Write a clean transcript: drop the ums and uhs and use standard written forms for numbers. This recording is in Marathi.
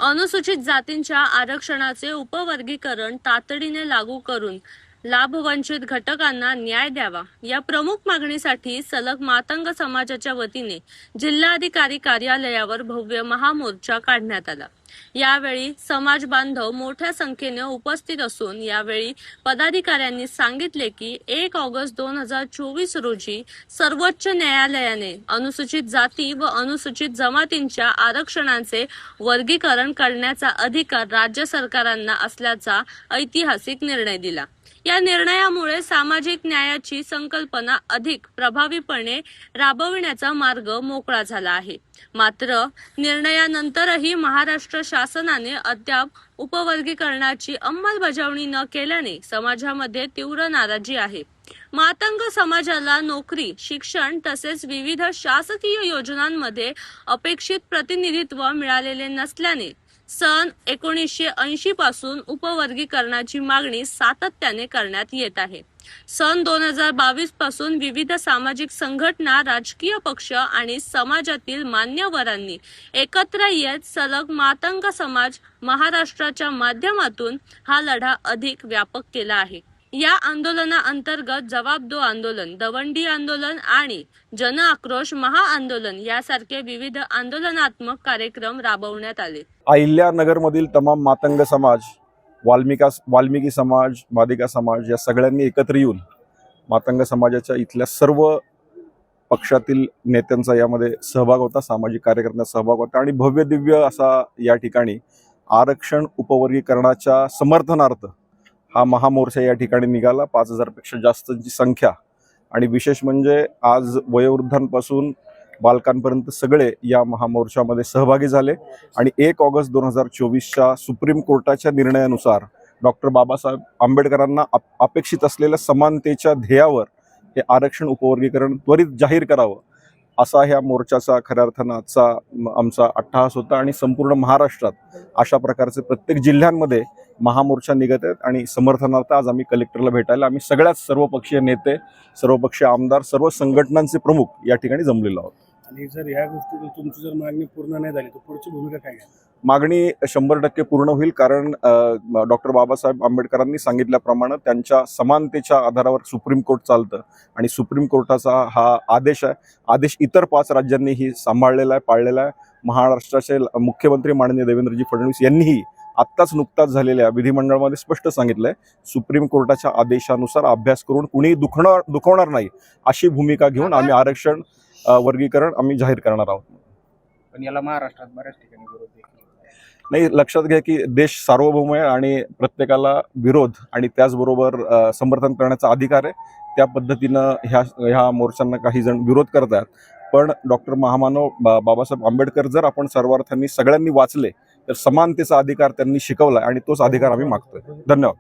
अनुसूचित जातींच्या आरक्षणाचे उपवर्गीकरण तातडीने लागू करून लाभवंचित घटकांना न्याय द्यावा या प्रमुख मागणीसाठी सलग मातंग समाजाच्या वतीने जिल्हाधिकारी कार्यालयावर भव्य महामोर्चा काढण्यात आला। यावेळी समाज बांधव मोठ्या संख्येने उपस्थित असून यावेळी पदाधिकाऱ्यांनी सांगितले की 1 ऑगस्ट 2024 रोजी सर्वोच्च न्यायालयाने अनुसूचित जाती व अनुसूचित जमातींच्या आरक्षणांचे वर्गीकरण करण्याचा अधिकार राज्य सरकारांना असल्याचा ऐतिहासिक निर्णय दिला। या निर्णयामुळे सामाजिक न्यायाची संकल्पना अधिक प्रभावीपणे राबविण्याचा मार्ग मोकळा झाला आहे। मात्र निर्णयानंतरही महाराष्ट्र शासनाने अद्याप उपवर्गीकरणाची अंमलबजावणी न केल्याने समाजामध्ये तीव्र नाराजी आहे। मातंग समाजाला नोकरी, शिक्षण तसेच विविध शासकीय योजनांमध्ये अपेक्षित प्रतिनिधित्व मिळालेले नसल्याने सन 1980 पासून उपवर्गीकरणाची मागणी सातत्याने करण्यात येत आहे। सन 2022 पासून विविध सामाजिक संघटना, राजकीय पक्ष आणि समाजातील मान्यवरांनी एकत्र येत सलग मातंग समाज महाराष्ट्राच्या माध्यमातून हा लढा अधिक व्यापक केला आहे। या आंदोलनाअंतर्गत जवाब दो आंदोलन, दवंडी आंदोलन आणि जन आक्रोश महाआंदोलन यासारखे विविध आंदोलनात्मक कार्यक्रम राबवण्यात आले। अहिल्यानगरमधील तमाम मातंग समाज, वाल्मिकी समाज, मादिगा समाज या सगळ्यांनी एकत्र येऊन मातंग समाजाच्या इथल्या सर्व पक्षातील नेत्यांचा यामध्ये सहभाग होता, सामाजिक कार्यकर्त्यांचा सहभाग होता आणि भव्य दिव्य असा या ठिकाणी आरक्षण उपवर्गीकरणाच्या समर्थनार्थ हा महामोर्चा या ठिकाणी निघाला। 5000 पेक्षा जास्तची संख्या आणि विशेष म्हणजे आज वयोवृद्धांपासून बालकांपर्यंत सगळे या महामोर्चामध्ये सहभागी झाले आणि 1 ऑगस्ट 2024च्या सुप्रीम कोर्टाच्या निर्णयानुसार डॉक्टर बाबासाहेब आंबेडकरांना अपेक्षित असलेल्या समानतेच्या ध्येयावर हे आरक्षण उपवर्गीकरण त्वरित जाहीर करावं असा ह्या मोर्चाचा खऱ्या अर्थानं आजचा आमचा अट्टहास होता आणि संपूर्ण महाराष्ट्रात अशा प्रकारचे प्रत्येक जिल्ह्यांमध्ये महामोर्चा निघत आहेत आणि समर्थनार्थ आज आम्ही कलेक्टरला भेटायला आम्ही सगळ्याच सर्वपक्षीय नेते, सर्वपक्षीय आमदार, सर्व संघटनांचे प्रमुख या ठिकाणी जमलेलो आहोत। आणि जर या गोष्टी तुमची जर मागणी पूर्ण नाही झाली तर पुढची भूमिका काय आहे? मागणी 100% पूर्ण होईल, कारण डॉक्टर बाबासाहेब आंबेडकरांनी सांगितल्याप्रमाणे त्यांच्या समानतेच्या आधारावर सुप्रीम कोर्ट चालतं आणि सुप्रीम कोर्टाचा हा आदेश आहे। आदेश इतर 5 राज्यांनीही सांभाळलेला आहे, पाळलेला आहे। महाराष्ट्राचे मुख्यमंत्री माननीय देवेंद्रजी फडणवीस यांनीही आत्ताच नुकताच झालेल्या विधिमंडळामध्ये स्पष्ट सांगितलंय, सुप्रीम कोर्टाच्या आदेशानुसार अभ्यास करून कुणीही दुखवणार नाही अशी भूमिका घेऊन आम्ही आरक्षण वर्गीकरण आम्ही जाहीर करणार आहोत। पण याला महाराष्ट्रात बऱ्याच ठिकाणी विरोध नाही, लक्षात घ्या की देश सार्वभौम आहे आणि प्रत्येकाला विरोध आणि त्याचबरोबर समर्थन करण्याचा अधिकार आहे। त्या पद्धतीनं ह्या मोर्चांना काही जण विरोध करत आहेत, पण डॉक्टर महामानव बाबासाहेब आंबेडकर जर आपण सर्वार्थांनी सगळ्यांनी वाचले तर समानतेचा अधिकार त्यांनी शिकवला आणि तोच अधिकार आम्ही मागतोय। धन्यवाद।